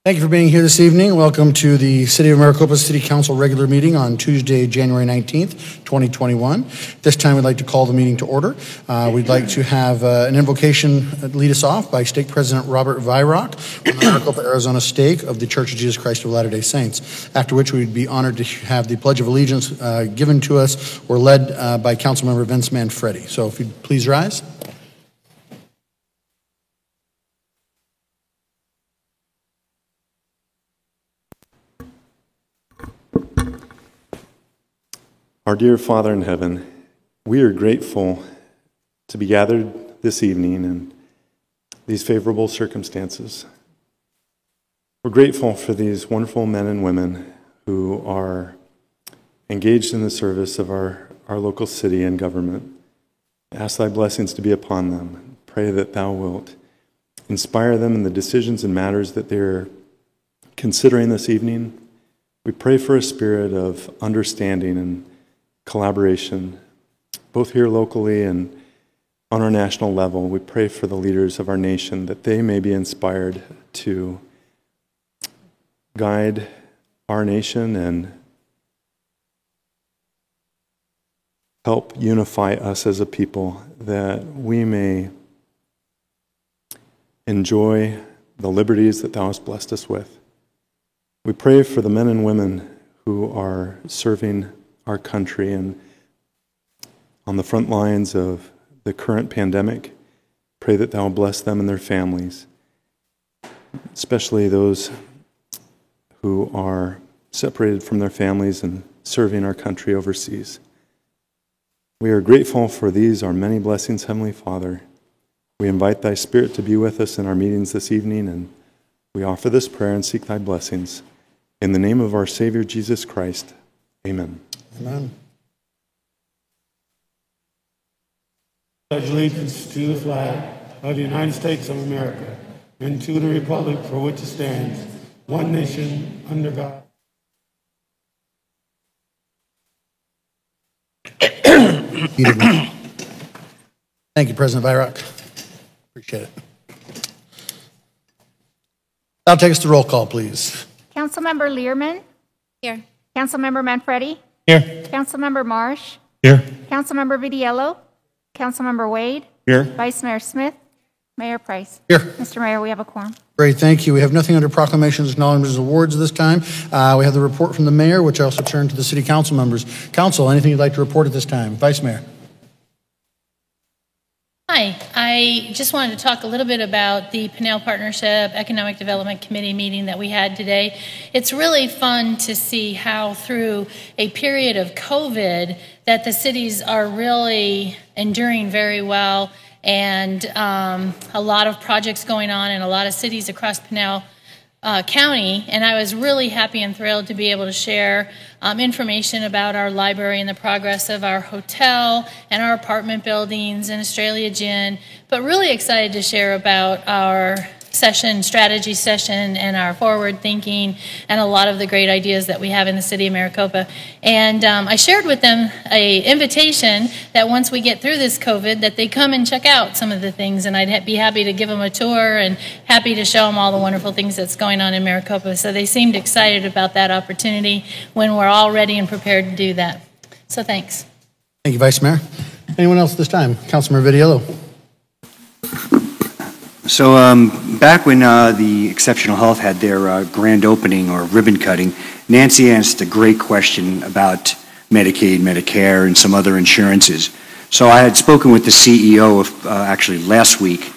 Thank you for being here this evening. Welcome to the City of Maricopa City Council regular meeting on Tuesday, January 19th, 2021. This time we'd like to call the meeting to order. We'd like to have an invocation lead us off by Stake President Robert Vyrock from the Maricopa, Arizona Stake of the Church of Jesus Christ of Latter-day Saints. After which we'd be honored to have the Pledge of Allegiance given to us or led by Councilmember Vince Manfredi. So if you'd please rise. Our dear Father in heaven, we are grateful to be gathered this evening in these favorable circumstances. We're grateful for these wonderful men and women who are engaged in the service of our local city and government. Ask thy blessings to be upon them. Pray that thou wilt inspire them in the decisions and matters that they're considering this evening. We pray for a spirit of understanding and collaboration, both here locally and on our national level. We pray for the leaders of our nation that they may be inspired to guide our nation and help unify us as a people, that we may enjoy the liberties that thou hast blessed us with. We pray for the men and women who are serving our country and on the front lines of the current pandemic. Pray that thou bless them and their families, especially those who are separated from their families and serving our country overseas. We are grateful for these, our many blessings, Heavenly Father. We invite thy Spirit to be with us in our meetings this evening, and we offer this prayer and seek thy blessings. In the name of our Savior, Jesus Christ, amen. Amen. Pledge allegiance to the flag of the United States of America and to the republic for which it stands, one nation, under God. Thank you, President Vyrock. Appreciate it. Now take us to roll call, please. Councilmember Learman. Here. Councilmember Manfredi. Here. Councilmember Marsh. Here. Councilmember Vitiello. Councilmember Wade. Here. Vice Mayor Smith. Mayor Price. Here. Mr. Mayor, we have a quorum. Great, thank you. We have nothing under proclamations, acknowledgements, awards this time. We have the report from the mayor, which I also turn to the city council members. Council, anything you'd like to report at this time? Vice Mayor. Hi, I just wanted to talk a little bit about the Pinnell Partnership Economic Development Committee meeting that we had today. It's really fun to see how through a period of COVID that the cities are really enduring very well, and a lot of projects going on in a lot of cities across Pinnell County, and I was really happy and thrilled to be able to share information about our library and the progress of our hotel and our apartment buildings and Australia Gin, but really excited to share about our strategy session and our forward thinking and a lot of the great ideas that we have in the city of Maricopa. And I shared with them an invitation that once we get through this COVID, that they come and check out some of the things, and I'd be happy to give them a tour and happy to show them all the wonderful things that's going on in Maricopa. So they seemed excited about that opportunity when we're all ready and prepared to do that. So thanks. Thank you, Vice Mayor. Anyone else this time? Councilmember Vitiello. So back when the Exceptional Health had their grand opening or ribbon cutting, Nancy asked a great question about Medicaid, Medicare, and some other insurances. So I had spoken with the CEO actually last week,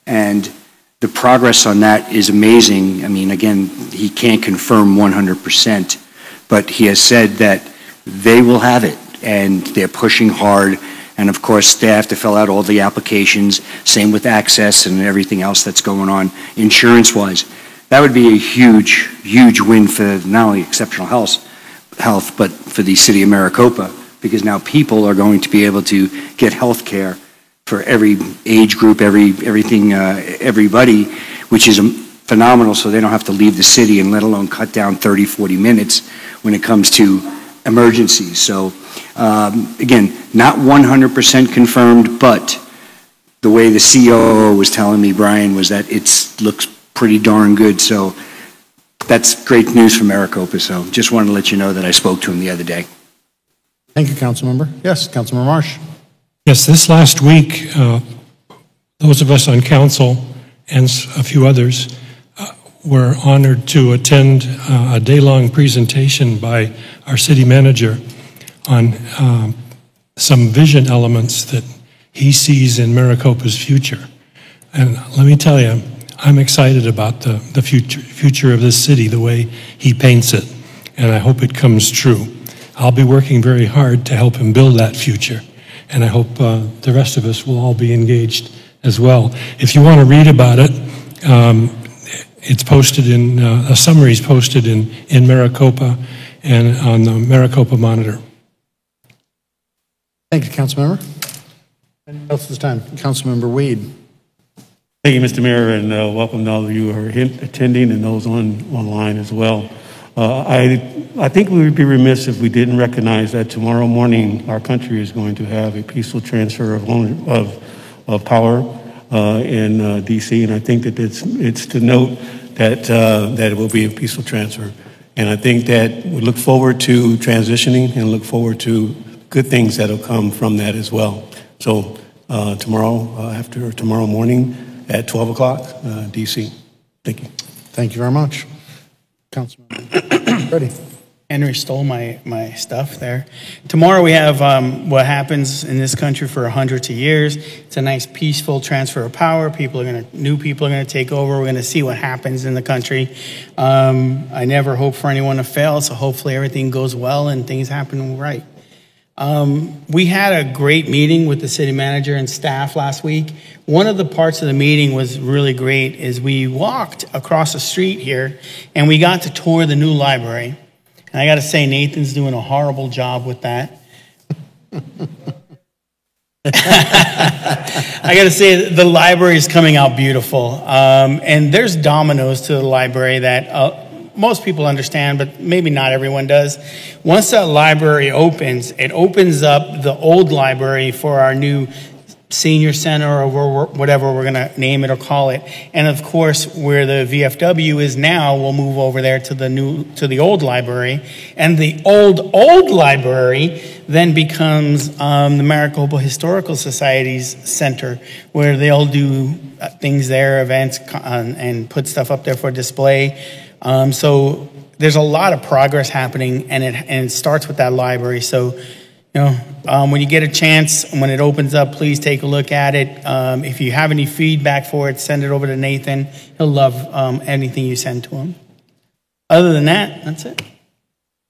and the progress on that is amazing. I mean, again, he can't confirm 100%, but he has said that they will have it, and they're pushing hard. And of course, they have to fill out all the applications, same with access and everything else that's going on insurance-wise. That would be a huge, huge win for not only Exceptional Health, but for the city of Maricopa, because now people are going to be able to get health care for every age group, everybody, which is phenomenal, so they don't have to leave the city, and let alone cut down 30, 40 minutes when it comes to emergencies. So again, not 100% confirmed, but the way the COO was telling me, Brian, was that it looks pretty darn good. So that's great news for Maricopa. So just wanted to let you know that I spoke to him the other day. Thank you, Councilmember. Yes, Councilmember Marsh. Yes, this last week, those of us on council and a few others were honored to attend a day-long presentation by our city manager on some vision elements that he sees in Maricopa's future. And let me tell you, I'm excited about the future of this city, the way he paints it, and I hope it comes true. I'll be working very hard to help him build that future, and I hope the rest of us will all be engaged as well. If you want to read about it, it's posted in, a summary is posted in Maricopa and on the Maricopa Monitor. Thank you, Councilmember. Anyone else this time? Councilmember Wade. Thank you, Mr. Mayor, and welcome to all of you who are attending and those online as well. I think we would be remiss if we didn't recognize that tomorrow morning our country is going to have a peaceful transfer of power in D.C., and I think that it's to note that it will be a peaceful transfer. And I think that we look forward to transitioning and look forward to good things that will come from that as well. So tomorrow morning at 12 o'clock, D.C. Thank you. Thank you very much. Councilman, ready. Henry stole my stuff there. Tomorrow we have what happens in this country for hundreds of years. It's a nice peaceful transfer of power. New people are gonna take over. We're gonna see what happens in the country. I never hope for anyone to fail, so hopefully everything goes well and things happen right. We had a great meeting with the city manager and staff last week. One of the parts of the meeting was really great is we walked across the street here and we got to tour the new library. And I got to say, Nathan's doing a horrible job with that. I got to say, the library is coming out beautiful. And there's dominoes to the library that most people understand, but maybe not everyone does. Once that library opens, it opens up the old library for our new senior center or whatever we're going to name it or call it. And of course, where the VFW is now, we'll move over there to the old library. And the old library then becomes the Maricopa Historical Society's center, where they'll do things there, events, and put stuff up there for display. So there's a lot of progress happening, and it starts with that library. So, when you get a chance, when it opens up, please take a look at it. If you have any feedback for it, send it over to Nathan. He'll love anything you send to him. Other than that, that's it.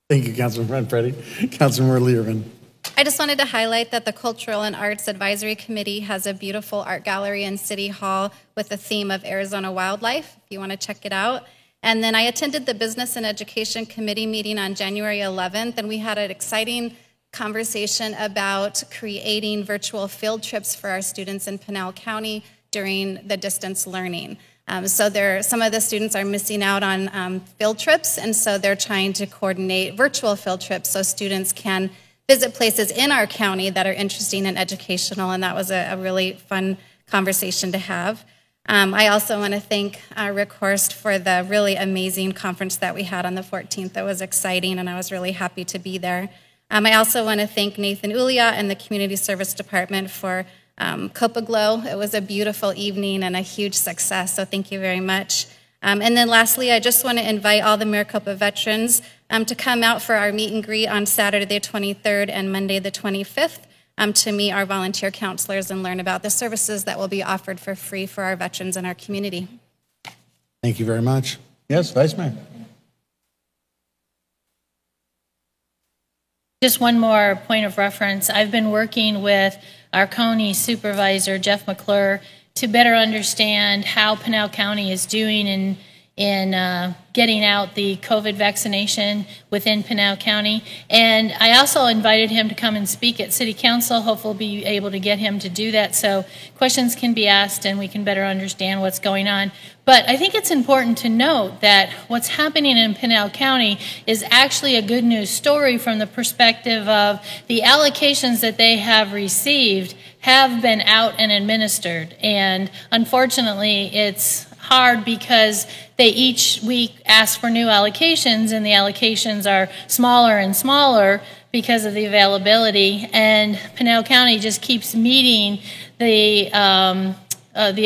Thank you, Councilman Freddie. Councilmember Learman. I just wanted to highlight that the Cultural and Arts Advisory Committee has a beautiful art gallery in City Hall with the theme of Arizona wildlife, if you want to check it out. And then I attended the Business and Education Committee meeting on January 11th, and we had an exciting conversation about creating virtual field trips for our students in Pinal County during the distance learning. So some of the students are missing out on field trips, and so they're trying to coordinate virtual field trips so students can visit places in our county that are interesting and educational, and that was a really fun conversation to have. I also want to thank Rick Horst for the really amazing conference that we had on the 14th. That was exciting, and I was really happy to be there. I also want to thank Nathan Ulia and the Community Service Department for Copa Glow. It was a beautiful evening and a huge success, so thank you very much. And then lastly, I just want to invite all the Maricopa veterans to come out for our meet and greet on Saturday the 23rd and Monday the 25th to meet our volunteer counselors and learn about the services that will be offered for free for our veterans in our community. Thank you very much. Yes, Vice Mayor. Just one more point of reference. I've been working with our county supervisor, Jeff McClure, to better understand how Pinal County is doing in getting out the COVID vaccination within Pinal County. And I also invited him to come and speak at City Council. Hopefully we'll be able to get him to do that so questions can be asked and we can better understand what's going on. But I think it's important to note that what's happening in Pinal County is actually a good news story from the perspective of the allocations that they have received have been out and administered. And unfortunately, it's hard because they each week ask for new allocations, and the allocations are smaller and smaller because of the availability, and Pinal County just keeps meeting the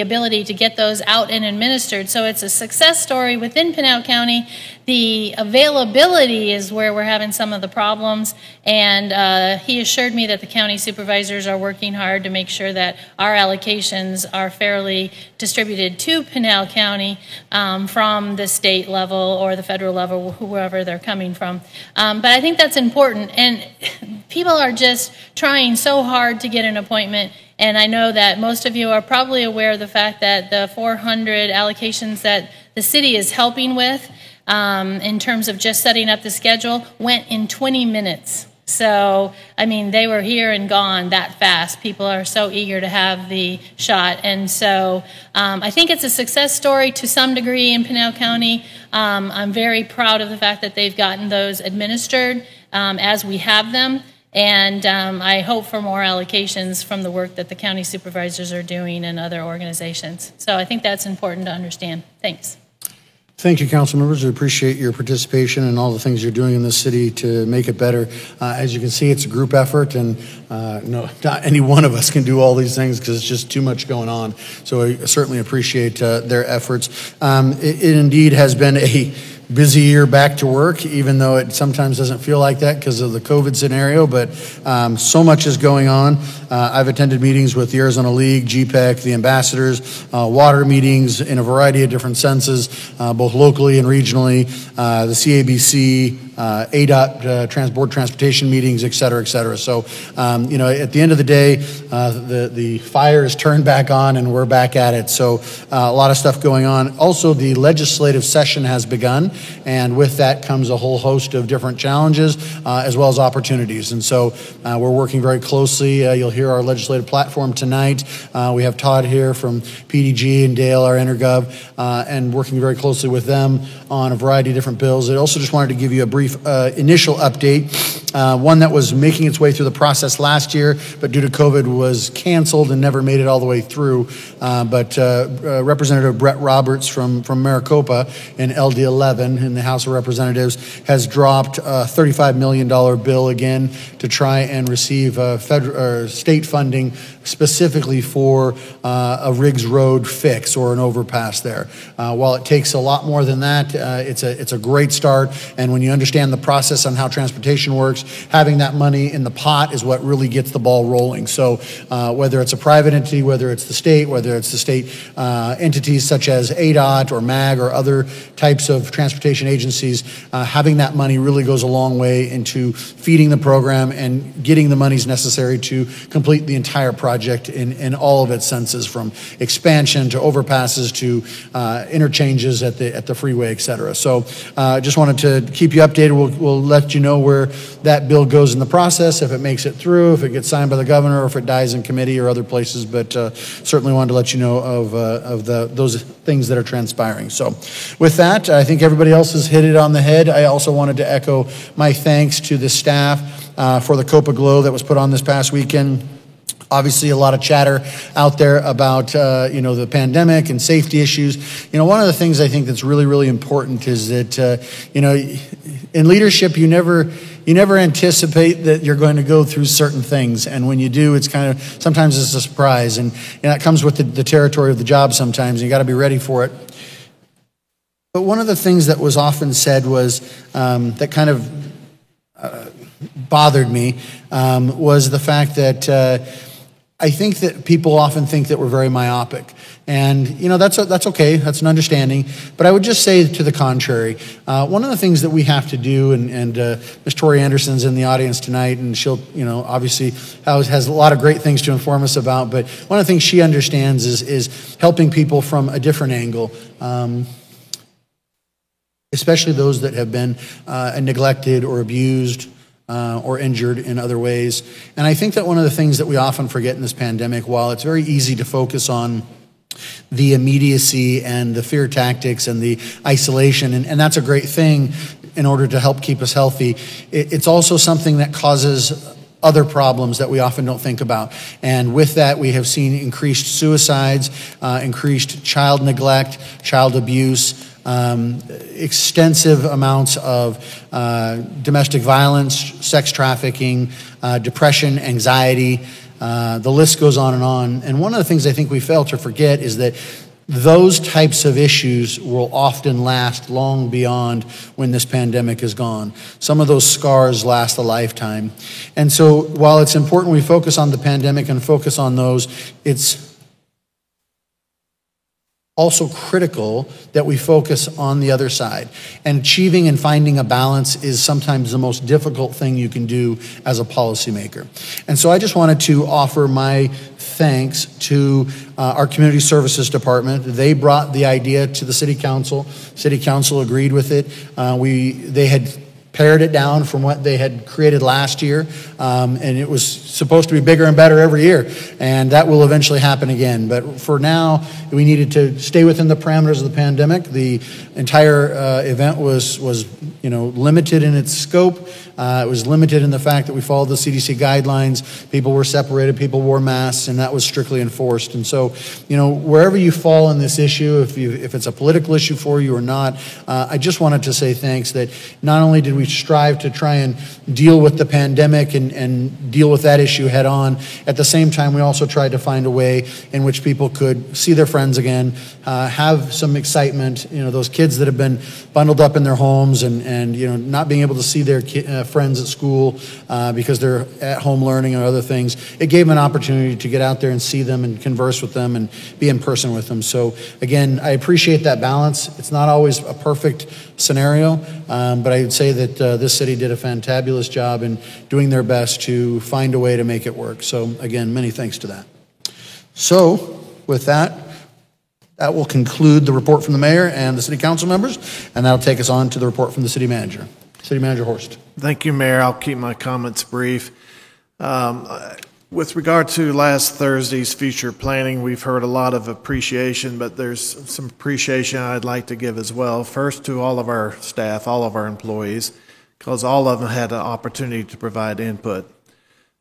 ability to get those out and administered. So it's a success story within Pinal County. The availability is where we're having some of the problems, and he assured me that the county supervisors are working hard to make sure that our allocations are fairly distributed to Pinal County from the state level or the federal level, whoever they're coming from. But I think that's important, and people are just trying so hard to get an appointment. And I know that most of you are probably aware of the fact that the 400 allocations that the city is helping with in terms of just setting up the schedule went in 20 minutes. So, I mean, they were here and gone that fast. People are so eager to have the shot. And so I think it's a success story to some degree in Pinal County. I'm very proud of the fact that they've gotten those administered as we have them. And I hope for more allocations from the work that the county supervisors are doing and other organizations. So I think that's important to understand. Thanks. Thank you, council members. We appreciate your participation and all the things you're doing in the city to make it better. As you can see, it's a group effort, and no, not any one of us can do all these things because it's just too much going on. So I certainly appreciate their efforts. It indeed has been a busy year back to work, even though it sometimes doesn't feel like that because of the COVID scenario, but so much is going on. I've attended meetings with the Arizona League, GPEC, the ambassadors, water meetings in a variety of different senses, both locally and regionally, the CABC, ADOT, board transportation meetings, et cetera, et cetera. So, at the end of the day, the fire is turned back on and we're back at it. So a lot of stuff going on. Also, the legislative session has begun, and with that comes a whole host of different challenges as well as opportunities. And so we're working very closely. You'll hear our legislative platform tonight. We have Todd here from PDG and Dale, our InterGov, and working very closely with them on a variety of different bills. I also just wanted to give you a brief initial update. One that was making its way through the process last year, but due to COVID was canceled and never made it all the way through. But Representative Brett Roberts from Maricopa in LD 11 in the House of Representatives has dropped a $35 million bill again to try and receive federal state funding specifically for a Riggs Road fix or an overpass there. While it takes a lot more than that, it's a great start. And when you understand the process on how transportation works, having that money in the pot is what really gets the ball rolling. So whether it's a private entity, whether it's the state, whether it's the state entities such as ADOT or MAG or other types of transportation agencies, having that money really goes a long way into feeding the program and getting the monies necessary to complete the entire project in all of its senses, from expansion to overpasses to interchanges at the freeway, et cetera. So just wanted to keep you updated. We'll let you know where that bill goes in the process, if it makes it through, if it gets signed by the governor, or if it dies in committee or other places. But certainly wanted to let you know of those things that are transpiring. So with that, I think everybody else has hit it on the head. I also wanted to echo my thanks to the staff for the Copa Glow that was put on this past weekend. Obviously, a lot of chatter out there about, the pandemic and safety issues. One of the things I think that's really, really important is that, in leadership, you never anticipate that you're going to go through certain things. And when you do, it's sometimes it's a surprise. And that comes with the territory of the job sometimes. You got to be ready for it. But one of the things that was often said was that kind of bothered me was the fact that I think that people often think that we're very myopic. And, that's okay. That's an understanding. But I would just say to the contrary. One of the things that we have to do, and Ms. Tori Anderson's in the audience tonight, and she'll, obviously has a lot of great things to inform us about. But one of the things she understands is helping people from a different angle. Especially those that have been neglected or abused or injured in other ways. And I think that one of the things that we often forget in this pandemic, while it's very easy to focus on the immediacy and the fear tactics and the isolation, and that's a great thing in order to help keep us healthy, it's also something that causes other problems that we often don't think about. And with that, we have seen increased suicides, increased child neglect, child abuse, extensive amounts of domestic violence, sex trafficking, depression, anxiety. The list goes on. And one of the things I think we fail to forget is that those types of issues will often last long beyond when this pandemic is gone. Some of those scars last a lifetime. And so while it's important we focus on the pandemic and focus on those, it's also critical that we focus on the other side. And achieving and finding a balance is sometimes the most difficult thing you can do as a policymaker. And so I just wanted to offer my thanks to our Community Services Department. They brought the idea to the City Council. City Council agreed with it. They had pared it down from what they had created last year, and it was supposed to be bigger and better every year, and that will eventually happen again. But for now, we needed to stay within the parameters of the pandemic. The entire event was limited in its scope. It was limited in the fact that we followed the CDC guidelines. People were separated, people wore masks, and that was strictly enforced. And so, wherever you fall in this issue, if it's a political issue for you or not, I just wanted to say thanks that not only did we strive to try and deal with the pandemic and deal with that issue head on, at the same time we also tried to find a way in which people could see their friends again, have some excitement. Those kids that have been bundled up in their homes and not being able to see their friends at school because they're at home learning or other things, it gave them an opportunity to get out there and see them and converse with them and be in person with them. So again, I appreciate that balance. It's not always a perfect scenario, but I would say that this city did a fantabulous job in doing their best to find a way to make it work. So again, many thanks to that. So with that will conclude the report from the mayor and the city council members, and that'll take us on to the report from the city manager. City Manager Horst. Thank you, Mayor. I'll keep my comments brief. With regard to last Thursday's future planning, we've heard a lot of appreciation, but there's some appreciation I'd like to give as well. First, to all of our staff, all of our employees, because all of them had an opportunity to provide input.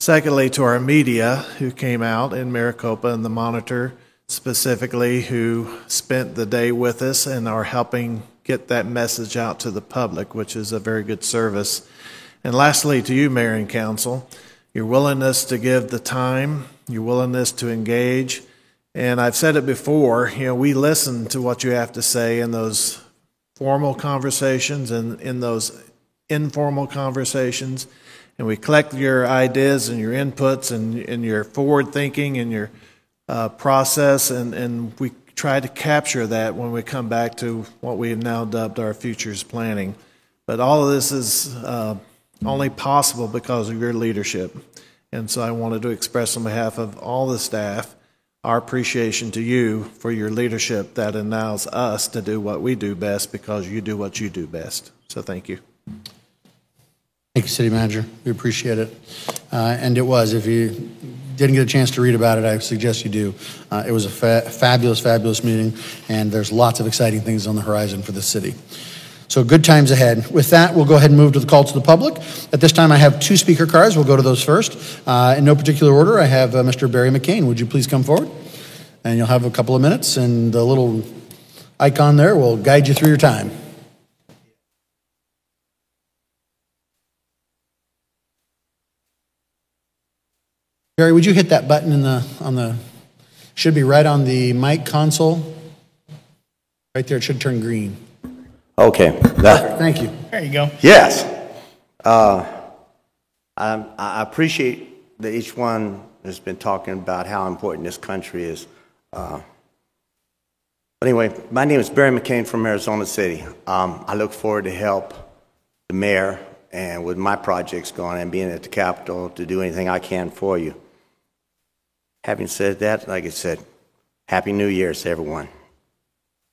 Secondly, to our media who came out in Maricopa and the Monitor specifically, who spent the day with us and are helping get that message out to the public, which is a very good service. And lastly, to you, Mayor and Council, your willingness to give the time, your willingness to engage. And I've said it before, we listen to what you have to say in those formal conversations and in those informal conversations, and we collect your ideas and your inputs and your forward thinking and your process, and we try to capture that when we come back to what we have now dubbed our futures planning. But all of this is only possible because of your leadership. And so I wanted to express on behalf of all the staff our appreciation to you for your leadership that allows us to do what we do best because you do what you do best. So thank you. Thank you, City Manager. We appreciate it. And it was, if you didn't get a chance to read about it, I suggest you do. It was a fabulous, fabulous meeting, and there's lots of exciting things on the horizon for the city. So good times ahead. With that, we'll go ahead and move to the call to the public. At this time, I have 2 speaker cards. We'll go to those first. In no particular order, I have Mr. Barry McCain. Would you please come forward? And you'll have a couple of minutes, and the little icon there will guide you through your time. Barry, would you hit that button should be right on the mic console? Right there, it should turn green. Okay. Thank you. There you go. Yes. I appreciate that each one has been talking about how important this country is. But anyway, my name is Barry McCain from Arizona City. I look forward to help the mayor and with my projects going and being at the Capitol to do anything I can for you. Having said that, like I said, Happy New Year to everyone.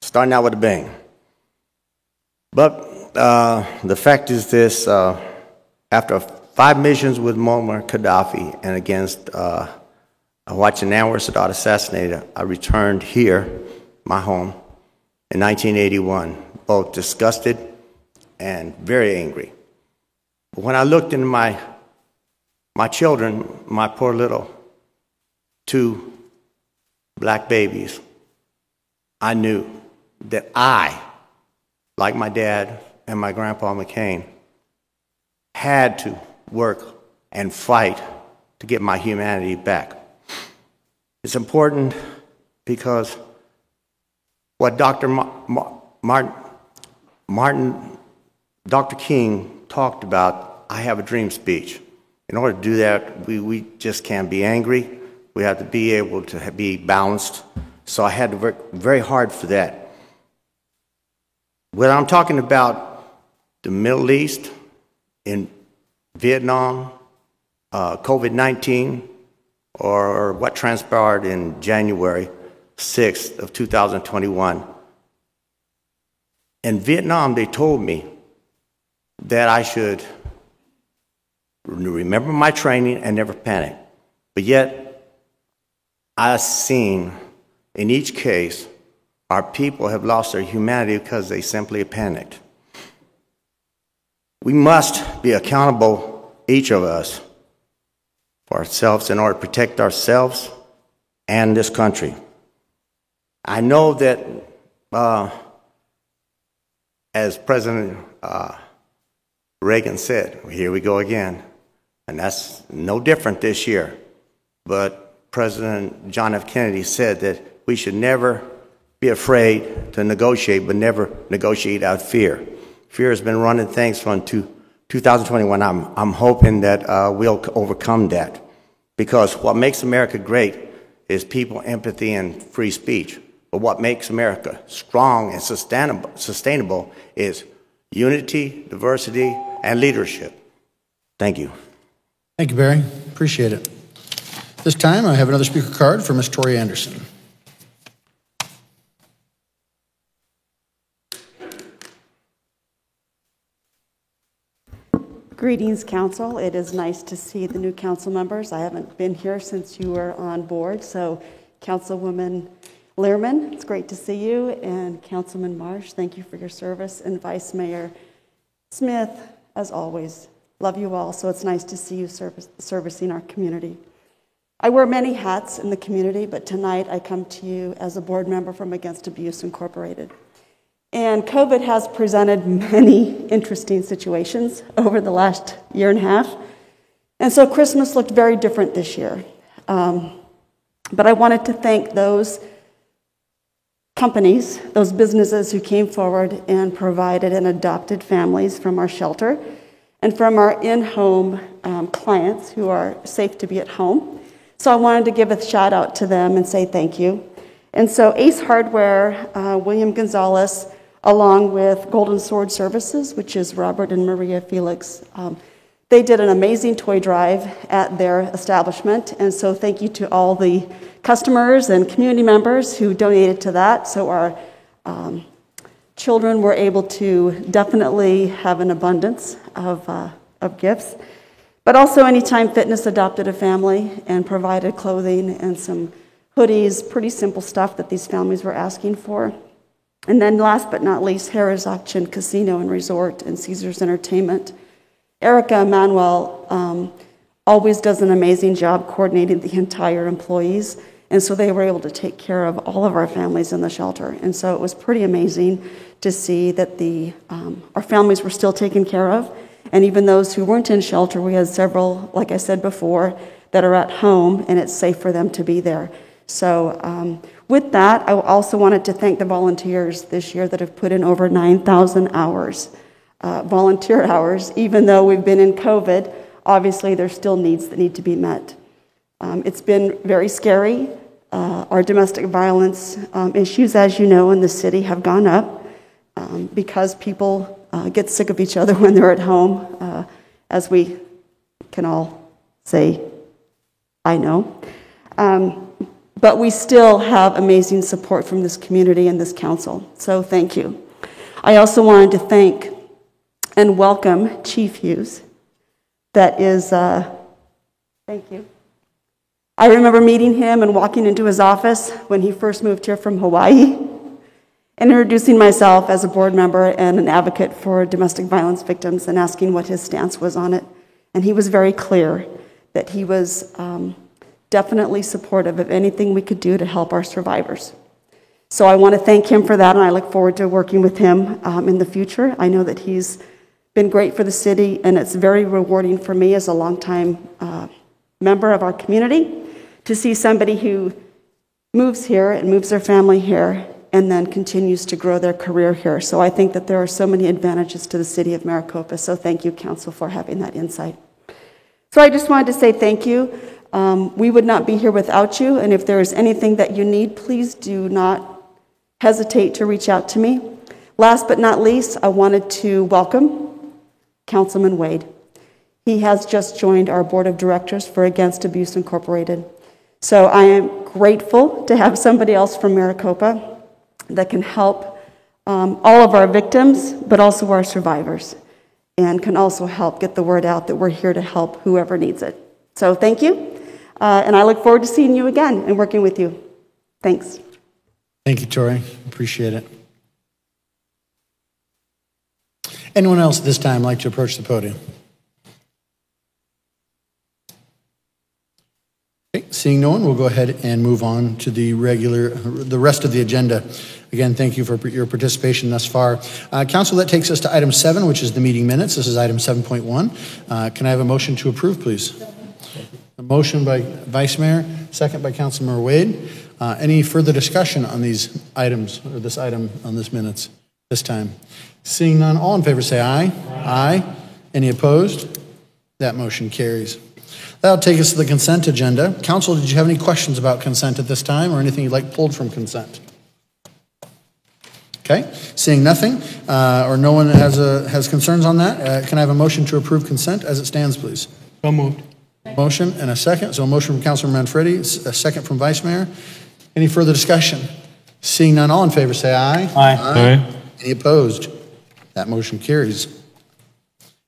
Starting out with a bang. But the fact is this, after 5 missions with Muammar Gaddafi and against watching Anwar Sadat assassinated, I returned here, my home, in 1981, both disgusted and very angry. But when I looked into my my children, my poor little 2 black babies, I knew that I, like my dad and my grandpa McCain, had to work and fight to get my humanity back. It's important because what Dr. Dr. King talked about, I have a dream speech. In order to do that, we just can't be angry. We have to be able to be balanced. So I had to work very hard for that. When I'm talking about the Middle East, in Vietnam, COVID-19, or what transpired in January 6th of 2021, in Vietnam, they told me that I should remember my training and never panic. But yet, I've seen in each case, our people have lost their humanity because they simply panicked. We must be accountable, each of us, for ourselves in order to protect ourselves and this country. I know that, as President Reagan said, here we go again, and that's no different this year. But President John F. Kennedy said that we should never be afraid to negotiate, but never negotiate out of fear. Fear has been running things from 2021. I'm hoping that we'll overcome that, because what makes America great is people, empathy, and free speech. But what makes America strong and sustainable is unity, diversity, and leadership. Thank you. Thank you, Barry. Appreciate it. This time, I have another speaker card for Ms. Tori Anderson. Greetings, Council. It is nice to see the new council members. I haven't been here since you were on board. So, Councilwoman Lehrman, it's great to see you. And Councilman Marsh, thank you for your service. And Vice Mayor Smith, as always, love you all. So it's nice to see you servicing our community. I wear many hats in the community, but tonight I come to you as a board member from Against Abuse Incorporated. And COVID has presented many interesting situations over the last year and a half. And so Christmas looked very different this year. But I wanted to thank those companies, those businesses who came forward and provided and adopted families from our shelter and from our in-home clients who are safe to be at home. So I wanted to give a shout out to them and say thank you. And so Ace Hardware, William Gonzalez, along with Golden Sword Services, which is Robert and Maria Felix. They did an amazing toy drive at their establishment, and so thank you to all the customers and community members who donated to that, so our children were able to definitely have an abundance of gifts. But also Anytime Fitness adopted a family and provided clothing and some hoodies, pretty simple stuff that these families were asking for. And then last but not least, Harrah's Auction Casino and Resort and Caesars Entertainment. Erica Emanuel always does an amazing job coordinating the entire employees, and so they were able to take care of all of our families in the shelter. And so it was pretty amazing to see that our families were still taken care of, and even those who weren't in shelter, we had several, like I said before, that are at home, and it's safe for them to be there. So with that, I also wanted to thank the volunteers this year that have put in over 9,000 hours, volunteer hours. Even though we've been in COVID, obviously there's still needs that need to be met. It's been very scary. Our domestic violence issues, as you know, in the city have gone up because people get sick of each other when they're at home, as we can all say, I know. But we still have amazing support from this community and this council, so thank you. I also wanted to thank and welcome Chief Hughes. That is, thank you. I remember meeting him and walking into his office when he first moved here from Hawaii, and introducing myself as a board member and an advocate for domestic violence victims and asking what his stance was on it. And he was very clear that he was definitely supportive of anything we could do to help our survivors. So I want to thank him for that, and I look forward to working with him in the future. I know that he's been great for the city, and it's very rewarding for me as a longtime member of our community to see somebody who moves here and moves their family here and then continues to grow their career here. So I think that there are so many advantages to the city of Maricopa. So thank you, Council, for having that insight. So I just wanted to say thank you. We would not be here without you, and if there is anything that you need, please do not hesitate to reach out to me. Last but not least, I wanted to welcome Councilman Wade. He has just joined our board of directors for Against Abuse Incorporated. So I am grateful to have somebody else from Maricopa that can help all of our victims, but also our survivors, and can also help get the word out that we're here to help whoever needs it. So thank you, and I look forward to seeing you again and working with you. Thanks. Thank you, Tori. Appreciate it. Anyone else at this time like to approach the podium? Okay, seeing no one, we'll go ahead and move on to the rest of the agenda. Again, thank you for your participation thus far. Council, that takes us to item 7, which is the meeting minutes. This is item 7.1. Can I have a motion to approve, please? A motion by Vice Mayor, second by Councilmember Wade. Any further discussion on these items, or this item on this minutes this time? Seeing none, all in favor say aye. Aye. Any opposed? That motion carries. That'll take us to the consent agenda. Council, did you have any questions about consent at this time, or anything you'd like pulled from consent? Okay, seeing nothing, or no one has concerns on that, can I have a motion to approve consent as it stands, please? So moved. Motion and a second. So a motion from Councilor Manfredi, a second from Vice Mayor. Any further discussion? Seeing none, all in favor say aye. Aye. Aye. Any opposed? That motion carries.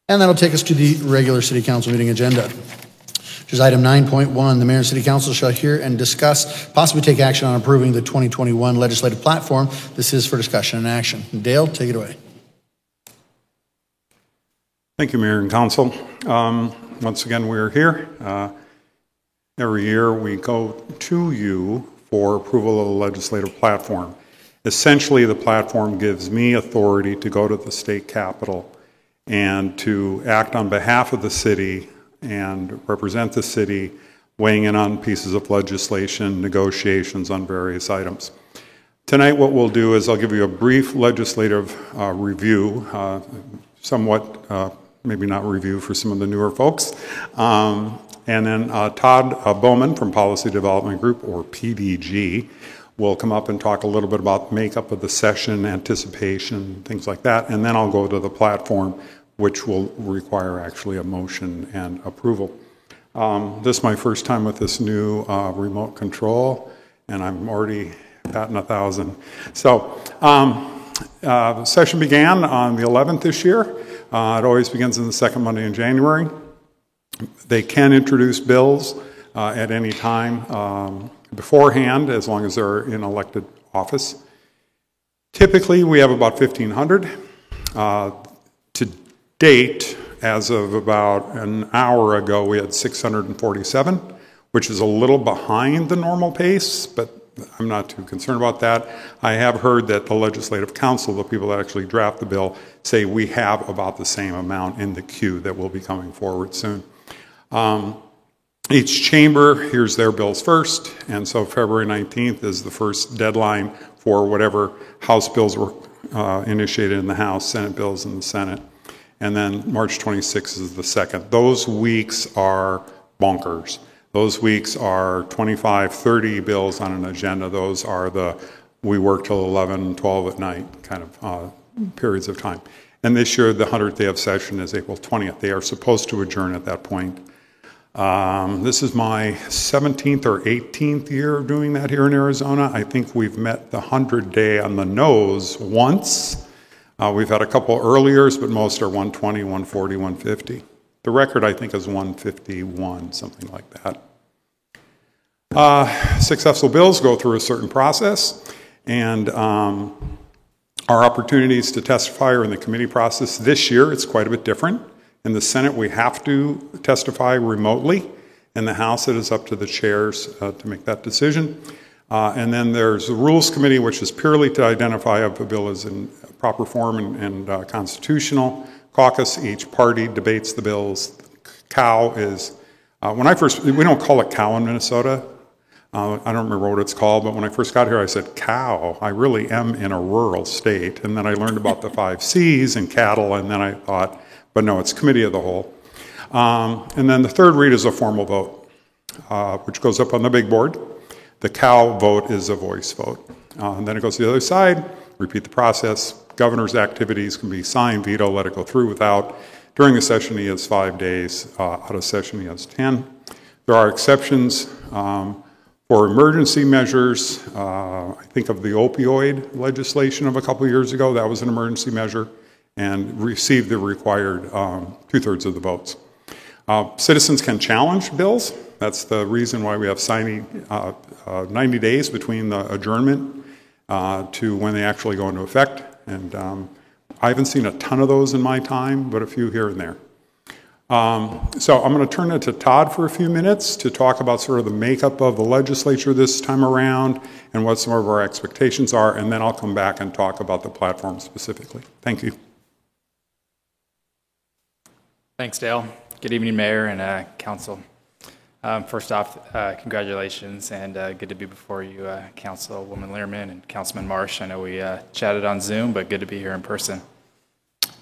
And that'll take us to the regular City Council meeting agenda, which is item 9.1. The Mayor and City Council shall hear and discuss, possibly take action on approving the 2021 legislative platform. This is for discussion and action. Dale, take it away. Thank you, Mayor and Council. Once again, we are here. Every year we go to you for approval of the legislative platform. Essentially, the platform gives me authority to go to the state capitol and to act on behalf of the city and represent the city, weighing in on pieces of legislation, negotiations on various items. Tonight what we'll do is I'll give you a brief legislative review, somewhat maybe not review for some of the newer folks. And then Todd Bowman from Policy Development Group, or PDG, will come up and talk a little bit about makeup of the session, anticipation, things like that. And then I'll go to the platform, which will require actually a motion and approval. This is my first time with this new remote control, and I'm already batting 1,000. So the session began on the 11th this year. It always begins in the second Monday in January. They can introduce bills at any time beforehand, as long as they're in elected office. Typically, we have about 1,500. To date, as of about an hour ago, we had 647, which is a little behind the normal pace, but I'm not too concerned about that. I have heard that the Legislative Council, the people that actually draft the bill, say we have about the same amount in the queue that will be coming forward soon. Each chamber hears their bills first, and so February 19th is the first deadline for whatever House bills were initiated in the House, Senate bills in the Senate, and then March 26th is the second. Those weeks are bonkers. Those weeks are 25, 30 bills on an agenda. Those are we work till 11, 12 at night kind of periods of time. And this year, the 100th day of session is April 20th. They are supposed to adjourn at that point. This is my 17th or 18th year of doing that here in Arizona. I think we've met the 100-day on the nose once. We've had a couple earlier, but most are 120, 140, 150. The record, I think, is 151, something like that. Successful bills go through a certain process, and our opportunities to testify are in the committee process. This year, it's quite a bit different. In the Senate, we have to testify remotely, In the House, it is up to the chairs to make that decision. And then there's the Rules Committee, which is purely to identify if a bill is in proper form and constitutional. Caucus, each party debates the bills. Cow is, we don't call it cow in Minnesota. I don't remember what it's called, but when I first got here, I said, cow, I really am in a rural state. And then I learned about the 5 Cs and cattle, and then I thought, but no, it's committee of the whole. And then the third read is a formal vote, which goes up on the big board. The cow vote is a voice vote. And then it goes to the other side, repeat the process. Governor's activities can be signed, veto, let it go through without. During the session, he has 5 days. Out of session, he has 10. There are exceptions. For emergency measures, I think of the opioid legislation of a couple years ago. That was an emergency measure and received the required 2/3 of the votes. Citizens can challenge bills. That's the reason why we have 90 days between the adjournment to when they actually go into effect. And I haven't seen a ton of those in my time, but a few here and there. So I'm going to turn it to Todd for a few minutes to talk about sort of the makeup of the legislature this time around and what some of our expectations are, and then I'll come back and talk about the platform specifically. Thank you. Thanks, Dale. Good evening, Mayor and Council. First off, congratulations, and good to be before you, Councilwoman Learman and Councilman Marsh. I know we chatted on Zoom, but good to be here in person.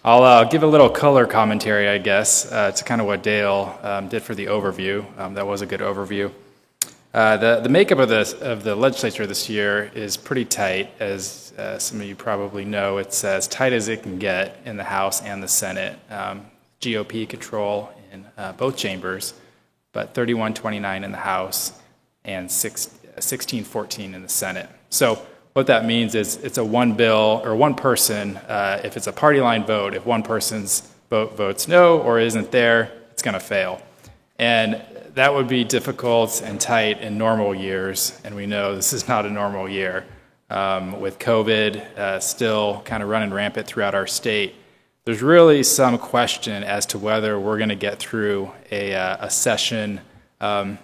I'll give a little color commentary, I guess, to kind of what Dale did for the overview. That was a good overview. The makeup of the legislature this year is pretty tight, as some of you probably know. It's as tight as it can get in the House and the Senate. GOP control in both chambers, but 31-29 in the House and 16-14 in the Senate. So what that means is it's a one bill or one person, if it's a party line vote, if one person's vote votes no or isn't there, it's going to fail. And that would be difficult and tight in normal years, and we know this is not a normal year. With COVID still kind of running rampant throughout our state, there's really some question as to whether we're going to get through a session. I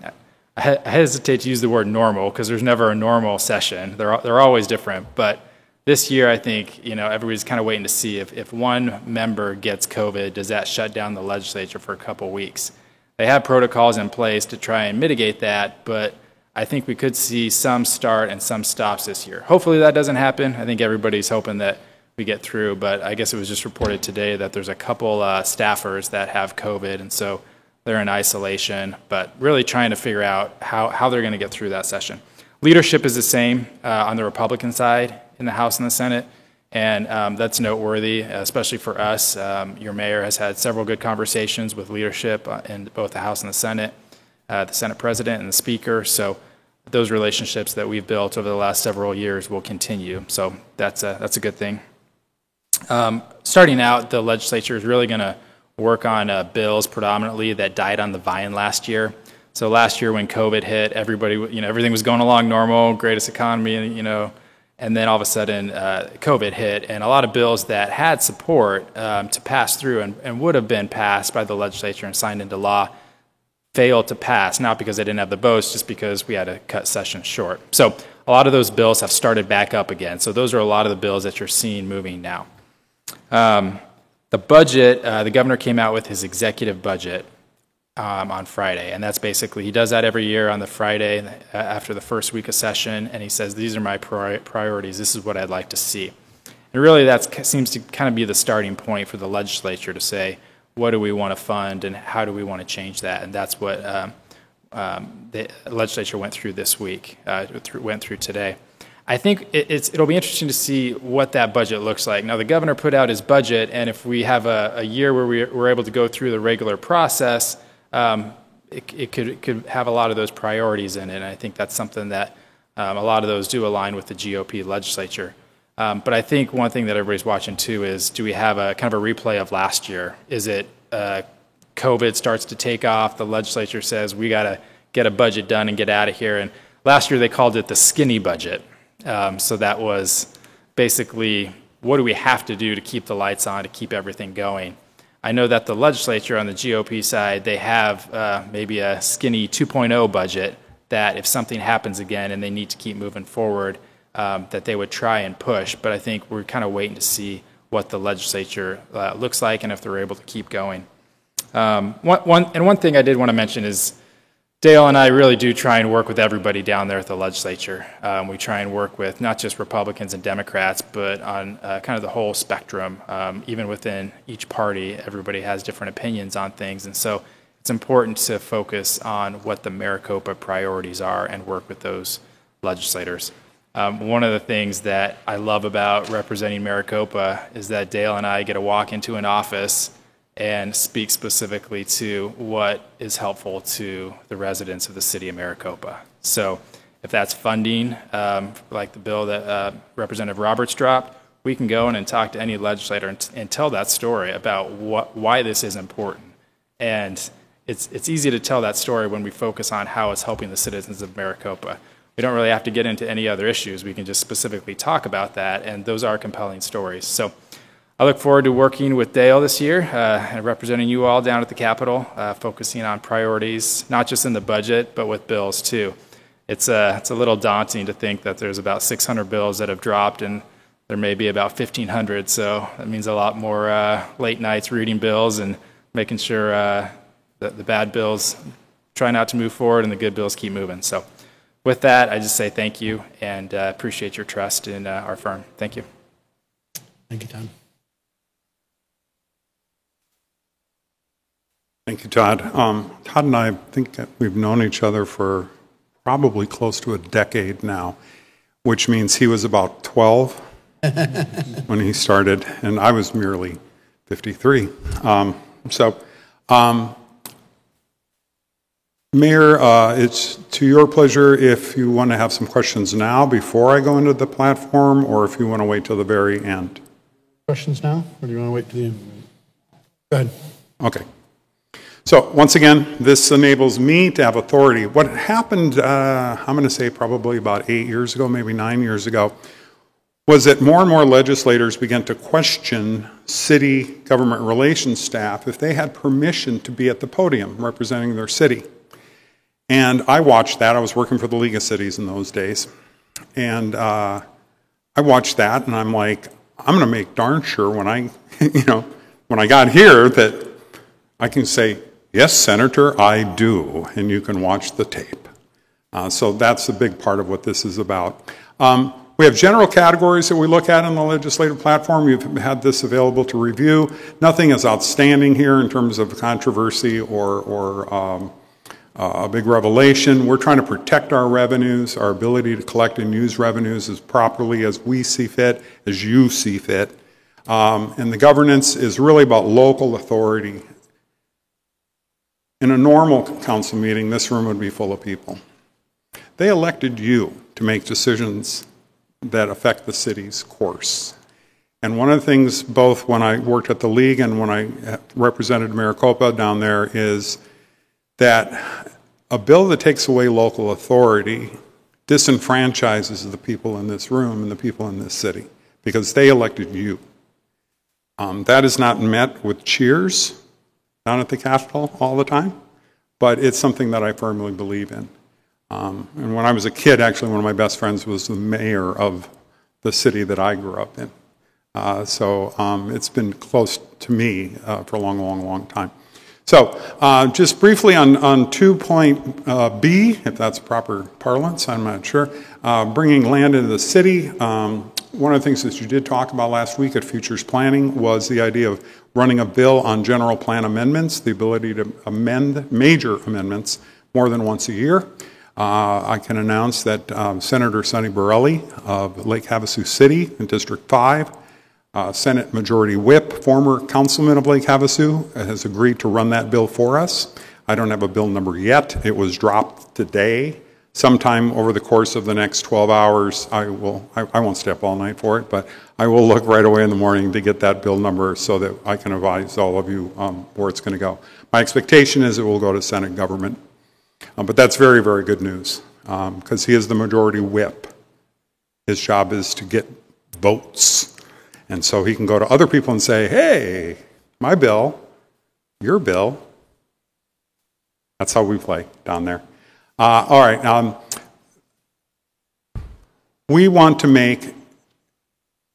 hesitate to use the word normal because there's never a normal session. They're always different. But this year, I think, everybody's kind of waiting to see if one member gets COVID, does that shut down the legislature for a couple weeks? They have protocols in place to try and mitigate that, but I think we could see some start and some stops this year. Hopefully that doesn't happen. I think everybody's hoping that we get through, but I guess it was just reported today that there's a couple staffers that have COVID, and so they're in isolation, but really trying to figure out how they're going to get through that session. Leadership is the same on the Republican side in the House and the Senate, and that's noteworthy, especially for us. Your mayor has had several good conversations with leadership in both the House and the Senate President and the Speaker, so those relationships that we've built over the last several years will continue, so that's a good thing. Starting out, the legislature is really going to work on bills predominantly that died on the vine last year. So last year when COVID hit, everybody, everything was going along normal, greatest economy, and then all of a sudden COVID hit, and a lot of bills that had support to pass through and would have been passed by the legislature and signed into law failed to pass, not because they didn't have the votes, just because we had to cut sessions short. So a lot of those bills have started back up again. So those are a lot of the bills that you're seeing moving now. The budget, the governor came out with his executive budget on Friday, and that's basically, he does that every year on the Friday after the first week of session, and he says, these are my priorities, this is what I'd like to see. And really that seems to kind of be the starting point for the legislature to say, what do we want to fund and how do we want to change that? And that's what the legislature went through this week, went through today. I think it'll be interesting to see what that budget looks like. Now, the governor put out his budget, and if we have a year where we're able to go through the regular process, it could have a lot of those priorities in it, and I think that's something that a lot of those do align with the GOP legislature. But I think one thing that everybody's watching, too, is do we have a kind of a replay of last year? Is it COVID starts to take off, the legislature says, we got to get a budget done and get out of here, and last year they called it the skinny budget. So that was basically, what do we have to do to keep the lights on, to keep everything going? I know that the legislature on the GOP side, they have maybe a skinny 2.0 budget that if something happens again and they need to keep moving forward, that they would try and push. But I think we're kind of waiting to see what the legislature looks like and if they're able to keep going. One thing I did want to mention is Dale and I really do try and work with everybody down there at the legislature. We try and work with not just Republicans and Democrats, but on kind of the whole spectrum. Even within each party, everybody has different opinions on things. And so it's important to focus on what the Maricopa priorities are and work with those legislators. One of the things that I love about representing Maricopa is that Dale and I get to walk into an office and speak specifically to what is helpful to the residents of the city of Maricopa. So if that's funding, like the bill that Representative Roberts dropped, we can go in and talk to any legislator and tell that story about why this is important. And it's easy to tell that story when we focus on how it's helping the citizens of Maricopa. We don't really have to get into any other issues. We can just specifically talk about that, and those are compelling stories. So I look forward to working with Dale this year and representing you all down at the Capitol, focusing on priorities, not just in the budget, but with bills too. It's a little daunting to think that there's about 600 bills that have dropped, and there may be about 1,500, so that means a lot more late nights reading bills and making sure that the bad bills try not to move forward and the good bills keep moving. So with that, I just say thank you and appreciate your trust in our firm. Thank you. Thank you, Todd. Thank you, Todd. Todd and I think that we've known each other for probably close to a decade now, which means he was about 12 when he started, and I was merely 53. Mayor, it's to your pleasure if you want to have some questions now before I go into the platform, or if you want to wait till the very end. Questions now, or do you want to wait till the end? Go ahead. Okay. So once again, this enables me to have authority. What happened, I'm going to say probably about 8 years ago, maybe 9 years ago, was that more and more legislators began to question city government relations staff if they had permission to be at the podium representing their city. And I watched that. I was working for the League of Cities in those days. And I watched that, and I'm like, I'm going to make darn sure when I got here that I can say, yes, Senator, I do, and you can watch the tape. So that's a big part of what this is about. We have general categories that we look at in the legislative platform. We've had this available to review. Nothing is outstanding here in terms of controversy or a big revelation. We're trying to protect our revenues, our ability to collect and use revenues as properly as we see fit, as you see fit. And the governance is really about local authority. In a normal council meeting, this room would be full of people. They elected you to make decisions that affect the city's course. And one of the things, both when I worked at the League and when I represented Maricopa down there, is that a bill that takes away local authority disenfranchises the people in this room and the people in this city, because they elected you. That is not met with cheers down at the Capitol all the time, but it's something that I firmly believe in. And when I was a kid, actually, one of my best friends was the mayor of the city that I grew up in. So it's been close to me for a long, long, long time. So just briefly on 2.B, if that's proper parlance, I'm not sure, bringing land into the city. One of the things that you did talk about last week at Futures Planning was the idea of running a bill on general plan amendments, the ability to amend major amendments more than once a year. I can announce that Senator Sonny Borelli of Lake Havasu City in District 5, Senate Majority Whip, former councilman of Lake Havasu, has agreed to run that bill for us. I don't have a bill number yet. It was dropped today. Sometime over the course of the next 12 hours, I won't stay up all night for it, but I will look right away in the morning to get that bill number so that I can advise all of you where it's going to go. My expectation is it will go to Senate government. But that's very, very good news because he is the majority whip. His job is to get votes. And so he can go to other people and say, hey, my bill your bill. That's how we play down there. All right. We want to make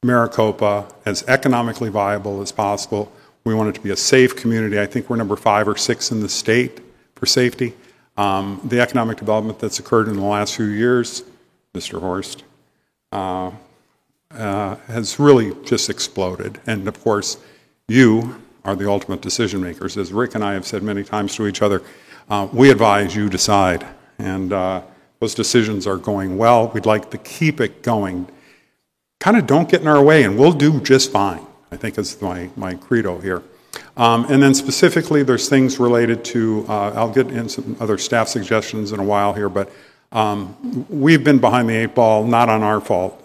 Maricopa as economically viable as possible. We want it to be a safe community. I think we're number 5 or 6 in the state for safety. The economic development that's occurred in the last few years, Mr. Horst, has really just exploded. And of course, you are the ultimate decision makers. As Rick and I have said many times to each other, we advise, you decide. And those decisions are going well. We'd like to keep it going. Kind of don't get in our way, and we'll do just fine, I think is my credo here. And then specifically, there's things related to, I'll get in some other staff suggestions in a while here, but we've been behind the 8 ball, not on our fault.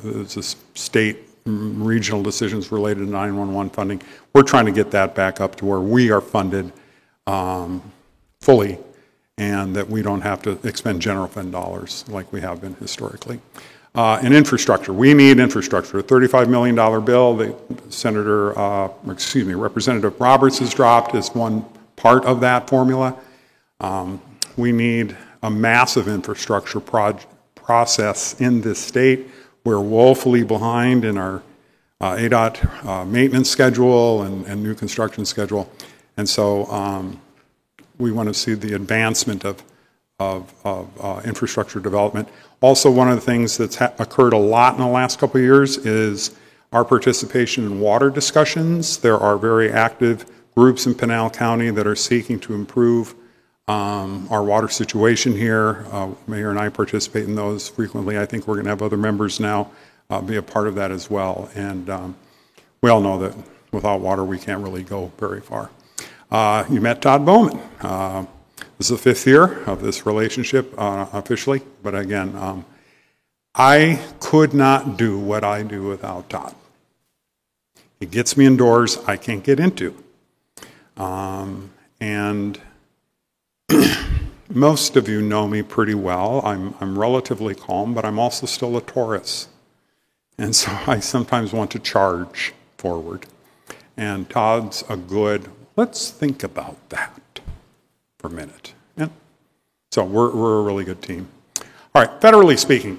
It's a state, regional decisions related to 911 funding. We're trying to get that back up to where we are funded fully, and that we don't have to expend general fund dollars like we have been historically. And infrastructure, we need infrastructure. A $35 million bill that Representative Roberts has dropped is one part of that formula. We need a massive infrastructure process in this state. We're woefully behind in our ADOT maintenance schedule and new construction schedule. And so we want to see the advancement of infrastructure development. Also, one of the things that's occurred a lot in the last couple of years is our participation in water discussions. There are very active groups in Pinal County that are seeking to improve our water situation here. Mayor and I participate in those frequently. I think we're going to have other members now be a part of that as well. And we all know that without water, we can't really go very far. You met Todd Bowman. This is the 5th year of this relationship officially, but again, I could not do what I do without Todd. He gets me indoors I can't get into. And most of you know me pretty well. I'm relatively calm, but I'm also still a Taurus. And so I sometimes want to charge forward. And Todd's a good, let's think about that for a minute. And so we're a really good team. All right, federally speaking,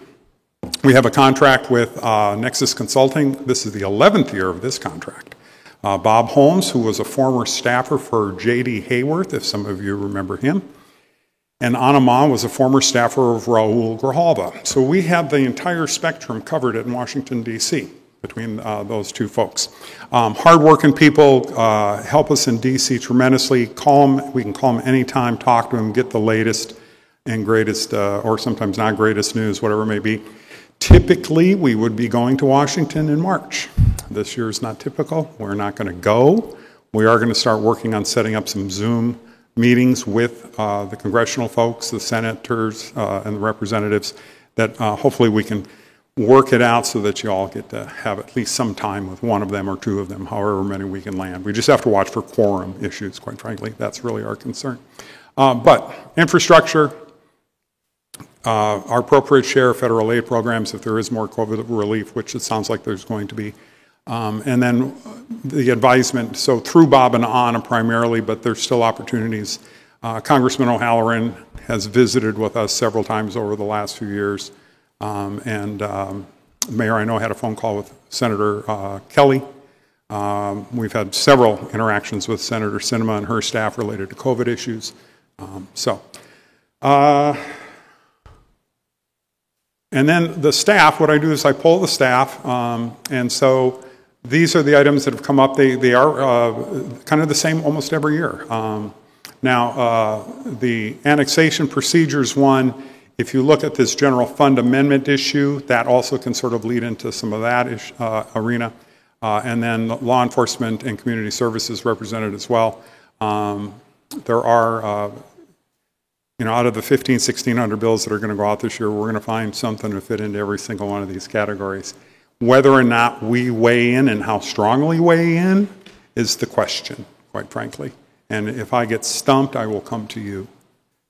we have a contract with Nexus Consulting. This is the 11th year of this contract. Bob Holmes, who was a former staffer for J.D. Hayworth, if some of you remember him, and Anna Ma was a former staffer of Raul Grijalva. So we have the entire spectrum covered in Washington, D.C. between those two folks. Hardworking people help us in D.C. tremendously. Call them, we can call them anytime, talk to them, get the latest and greatest, or sometimes not greatest news, whatever it may be. Typically, we would be going to Washington in March. This year is not typical. We're not going to go. We are going to start working on setting up some Zoom meetings with the congressional folks, the senators, and the representatives, that hopefully we can work it out so that you all get to have at least some time with one of them or two of them, however many we can land. We just have to watch for quorum issues, quite frankly. That's really our concern. But infrastructure, our appropriate share of federal aid programs, if there is more COVID relief, which it sounds like there's going to be. And then the advisement, so through Bob and Anna primarily, but there's still opportunities. Congressman O'Halloran has visited with us several times over the last few years. Mayor, I know, had a phone call with Senator Kelly. We've had several interactions with Senator Sinema and her staff related to COVID issues. And then the staff, what I do is I poll the staff, and so these are the items that have come up. They are kind of the same almost every year. Now, the annexation procedures one, if you look at this general fund amendment issue, that also can sort of lead into some of that arena. And then law enforcement and community services represented as well. There are, out of the 1,600 bills that are going to go out this year, we're going to find something to fit into every single one of these categories. Whether or not we weigh in and how strongly weigh in is the question, quite frankly. And if I get stumped, I will come to you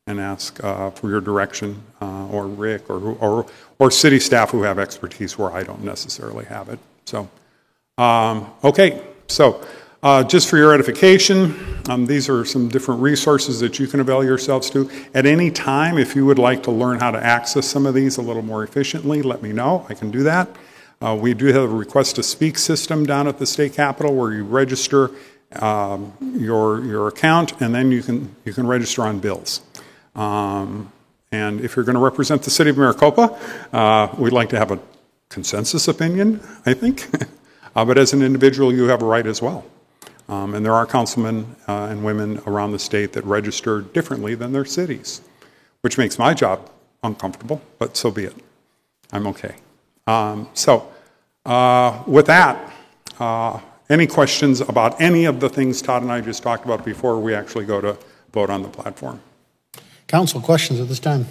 and ask for your direction, or Rick, or city staff who have expertise where I don't necessarily have it. So, okay. So, Just for your edification, these are some different resources that you can avail yourselves to. At any time, if you would like to learn how to access some of these a little more efficiently, let me know. I can do that. We do have a request to speak system down at the state capitol where you register your account, and then you can register on bills. And if you're going to represent the city of Maricopa, we'd like to have a consensus opinion, I think. But as an individual, you have a right as well. And there are councilmen and women around the state that register differently than their cities, which makes my job uncomfortable, but so be it. I'm okay. With that, any questions about any of the things Todd and I just talked about before we actually go to vote on the platform? Council, questions at this time?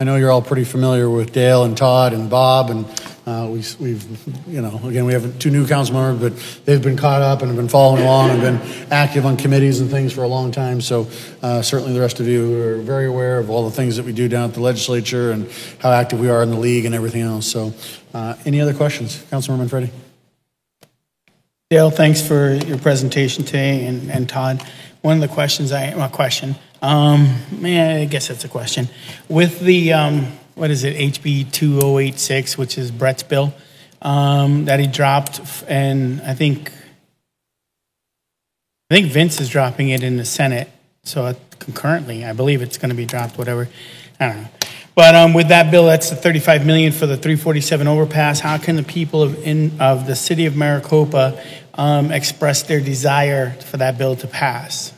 I know you're all pretty familiar with Dale and Todd and Bob, and again, we have 2 new council members, but they've been caught up and have been following along and been active on committees and things for a long time. So certainly the rest of you are very aware of all the things that we do down at the legislature and how active we are in the league and everything else. So any other questions? Councilman Manfredi. Dale, thanks for your presentation today, and Todd. One of the questions I guess it's a question. With the, what is it, HB 2086, which is Brett's bill, that he dropped, and I think Vince is dropping it in the Senate, so concurrently, I believe it's going to be dropped, whatever, I don't know. But with that bill, that's the $35 million for the 347 overpass. How can the people of the city of Maricopa express their desire for that bill to pass?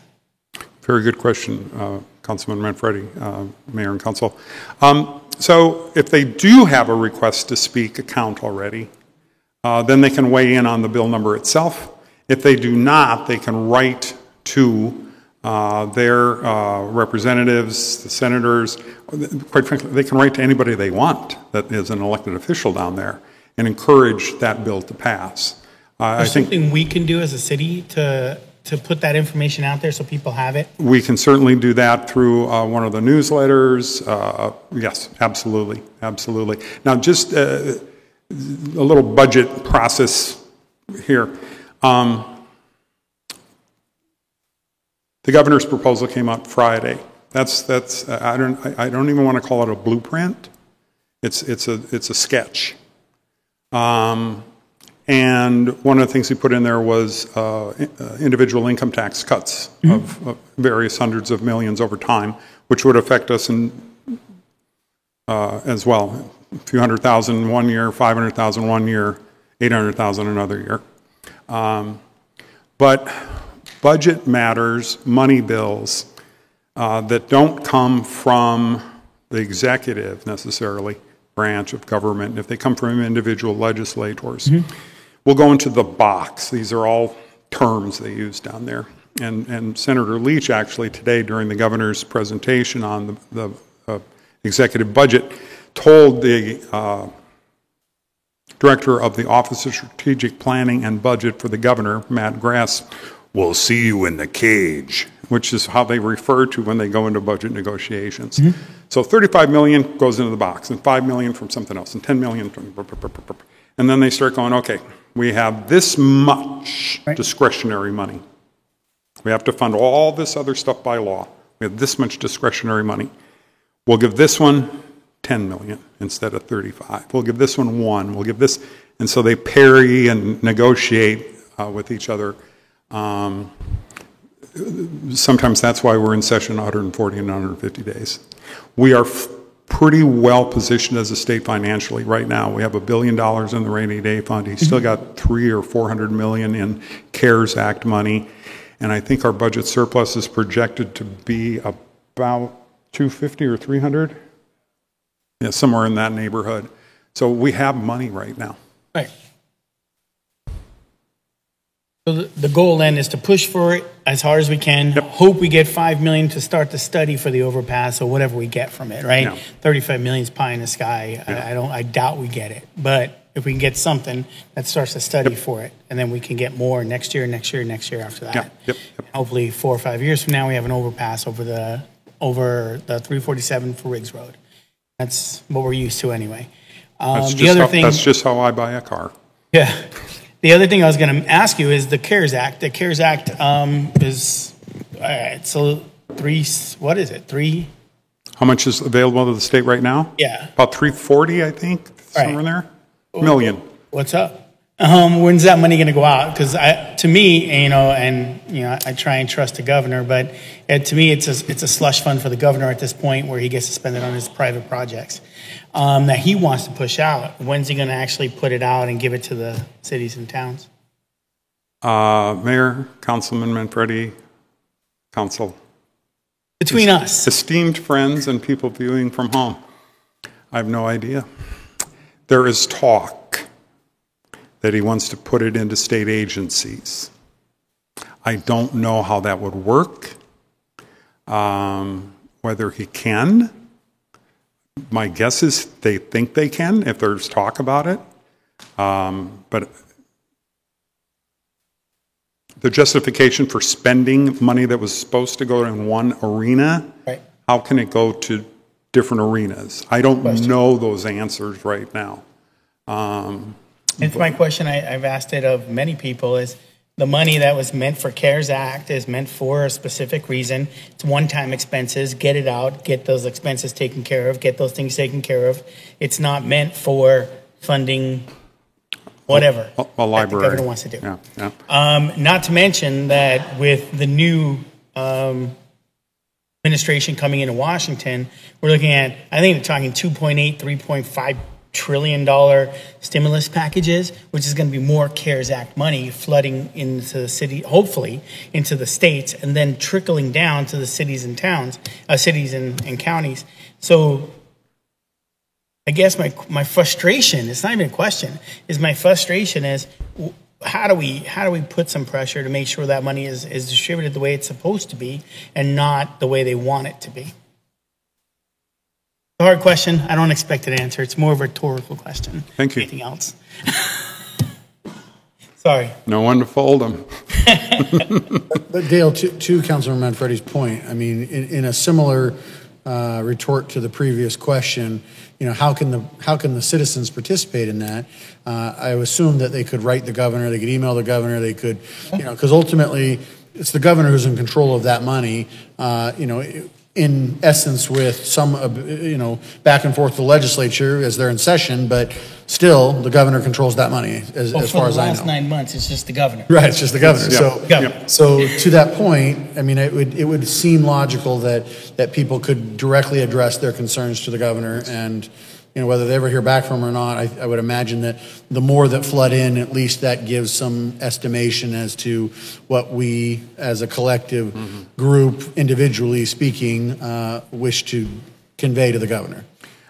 Very good question, Councilman Manfredi, Mayor and Council. So if they do have a request to speak account already, then they can weigh in on the bill number itself. If they do not, they can write to their representatives, the senators. Quite frankly, they can write to anybody they want that is an elected official down there and encourage that bill to pass. I think something we can do as a city to put that information out there so people have it? We can certainly do that through one of the newsletters. Yes, absolutely, absolutely. Now, just a little budget process here. The governor's proposal came out Friday. That's I don't even want to call it a blueprint. It's a sketch. And one of the things he put in there was individual income tax cuts of various hundreds of millions over time, which would affect us as well. A few $100,000 one year, $500,000 one year, $800,000 another year. But budget matters, money bills that don't come from the executive necessarily branch of government, if they come from individual legislators, will go into the box. These are all terms they use down there. And Senator Leach actually today during the governor's presentation on the executive budget told the director of the Office of Strategic Planning and Budget for the governor, Matt Grass, "We'll see you in the cage," which is how they refer to when they go into budget negotiations. So $35 million goes into the box, and $5 million from something else, and $10 million from, and then they start going, okay, we have this much discretionary money. We have to fund all this other stuff by law. We have this much discretionary money. We'll give this one $10 million instead of 35. We'll give this one 1. We'll give this, and so they parry and negotiate with each other. Sometimes that's why we're in session 140 and 150 days. We are pretty well positioned as a state financially right now. We have $1 billion in the rainy day fund. He's still got $300 or $400 million in CARES Act money, and I think our budget surplus is projected to be about 250 or 300. Yeah, somewhere in that neighborhood. So we have money right now. Right. So the goal then is to push for it as hard as we can. Hope we get $5 million to start the study for the overpass or whatever we get from it, right? 35 million is pie in the sky. I doubt we get it, but if we can get something that starts the study for it, and then we can get more next year after that. Hopefully 4 or 5 years from now we have an overpass over the 347 for Riggs Road. That's what we're used to anyway. That's just how I buy a car. Yeah. The other thing I was going to ask you is the CARES Act. The CARES Act is, so what is it? How much is available to the state right now? Yeah. About 340, I think, somewhere in there. Million. What's up? When's that money going to go out? Because to me, I try and trust the governor, but to me, it's a slush fund for the governor at this point where he gets to spend it on his private projects that he wants to push out. When's he going to actually put it out and give it to the cities and towns? Mayor, Councilman Manfredi, Council. Between us. Esteemed friends and people viewing from home. I have no idea. There is talk that he wants to put it into state agencies. I don't know how that would work, whether he can. My guess is they think they can if there's talk about it. But the justification for spending money that was supposed to go in one arena, right. How can it go to different arenas? I don't know those answers right now. It's my question, I've asked it of many people, is the money that was meant for CARES Act is meant for a specific reason. It's one-time expenses, get it out, get those expenses taken care of, get those things taken care of. It's not meant for funding whatever a library. that the governor wants to do. Yeah. Not to mention that with the new administration coming into Washington, we're looking at, I think they're talking 2.8, 3.5 trillion dollar stimulus packages, which is going to be more CARES Act money flooding into the city, hopefully into the states, and then trickling down to the cities and towns, cities and counties. So I guess my frustration, it's not even a question, is my frustration is how do we put some pressure to make sure that money is distributed the way it's supposed to be and not the way they want it to be? A hard question. I don't expect an answer. It's more of a rhetorical question. Thank you. Anything else? Sorry. No one to fold them. But Dale, to Councilman Manfredi's point, I mean, in a similar retort to the previous question, how can the citizens participate in that? I assume that they could write the governor, they could email the governor, they could, because ultimately it's the governor who's in control of that money. In essence, with some, back and forth to the legislature as they're in session, but still, the governor controls that money, as far as I know. For the last 9 months, it's just the governor. Right, it's just the governor. Yeah. So to that point, I mean, it would seem logical that people could directly address their concerns to the governor, and whether they ever hear back from him or not, I would imagine that the more that flood in, at least that gives some estimation as to what we, as a collective group, individually speaking, wish to convey to the governor.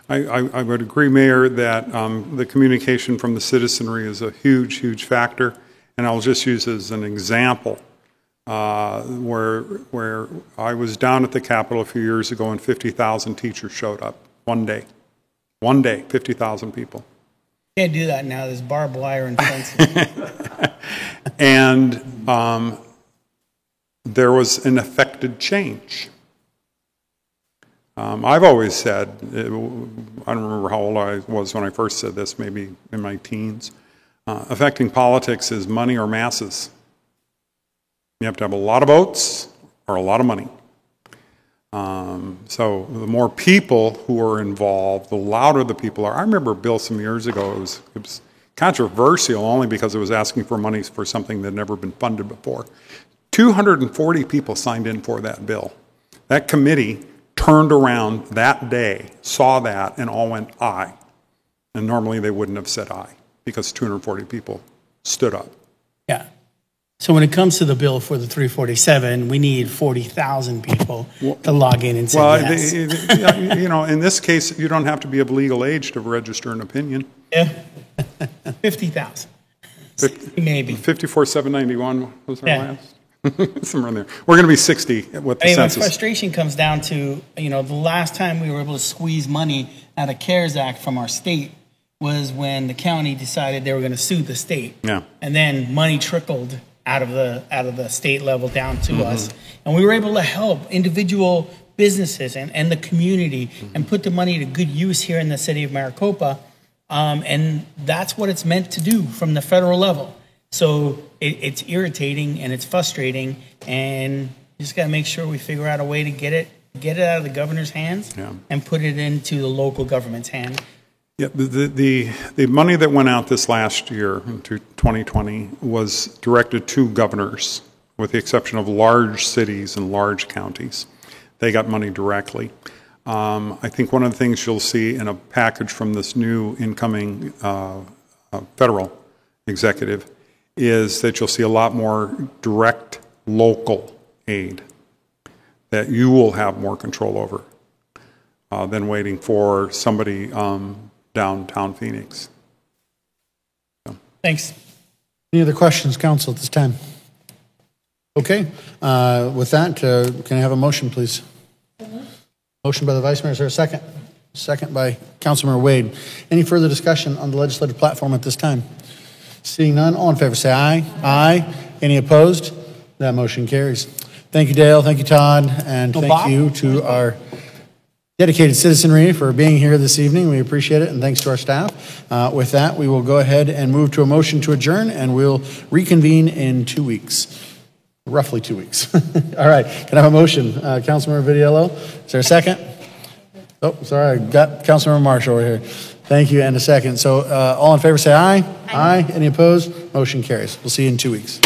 I would agree, Mayor, that the communication from the citizenry is a huge, huge factor. And I'll just use as an example where I was down at the Capitol a few years ago and 50,000 teachers showed up one day. One day, 50,000 people. Can't do that now. There's barbed wire and fences. And there was an effected change. I've always said, I don't remember how old I was when I first said this, maybe in my teens, affecting politics is money or masses. You have to have a lot of votes or a lot of money. So the more people who are involved, the louder the people are. I remember a bill some years ago, it was controversial only because it was asking for money for something that had never been funded before. 240 people signed in for that bill. That committee turned around that day, saw that, and all went aye. And normally they wouldn't have said aye because 240 people stood up. Yeah. So when it comes to the bill for the 347, we need 40,000 people to log in and say yes. In this case, you don't have to be of legal age to register an opinion. Yeah. 50,000. Maybe. 54,791 was our last. Somewhere in there. We're going to be 60 with the census. My frustration comes down to, the last time we were able to squeeze money out of CARES Act from our state was when the county decided they were going to sue the state. Yeah. And then money trickled out of the state level down to us. And we were able to help individual businesses and the community and put the money to good use here in the city of Maricopa. And that's what it's meant to do from the federal level. So it's irritating and it's frustrating, and you just got to make sure we figure out a way to get it out of the governor's hands and put it into the local government's hand. Yeah, the money that went out this last year, into 2020, was directed to governors, with the exception of large cities and large counties. They got money directly. I think one of the things you'll see in a package from this new incoming federal executive is that you'll see a lot more direct local aid that you will have more control over than waiting for somebody downtown Phoenix. So. Thanks. Any other questions, council, at this time? Okay. With that, can I have a motion, please? Motion by the Vice Mayor. Is there a second? Second by Councilmember Wade. Any further discussion on the legislative platform at this time? Seeing none, all in favor say aye. Aye. Any opposed? That motion carries. Thank you, Dale. Thank you, Todd. And thank you to our dedicated citizenry for being here this evening. We appreciate it, and thanks to our staff. With that, we will go ahead and move to a motion to adjourn, and we'll reconvene in 2 weeks. Roughly 2 weeks. All right. Can I have a motion? Councilmember Vitiello, is there a second? Oh, sorry. I got Councilmember Marsh over here. Thank you, and a second. So all in favor say aye. Aye. Any opposed? Motion carries. We'll see you in 2 weeks.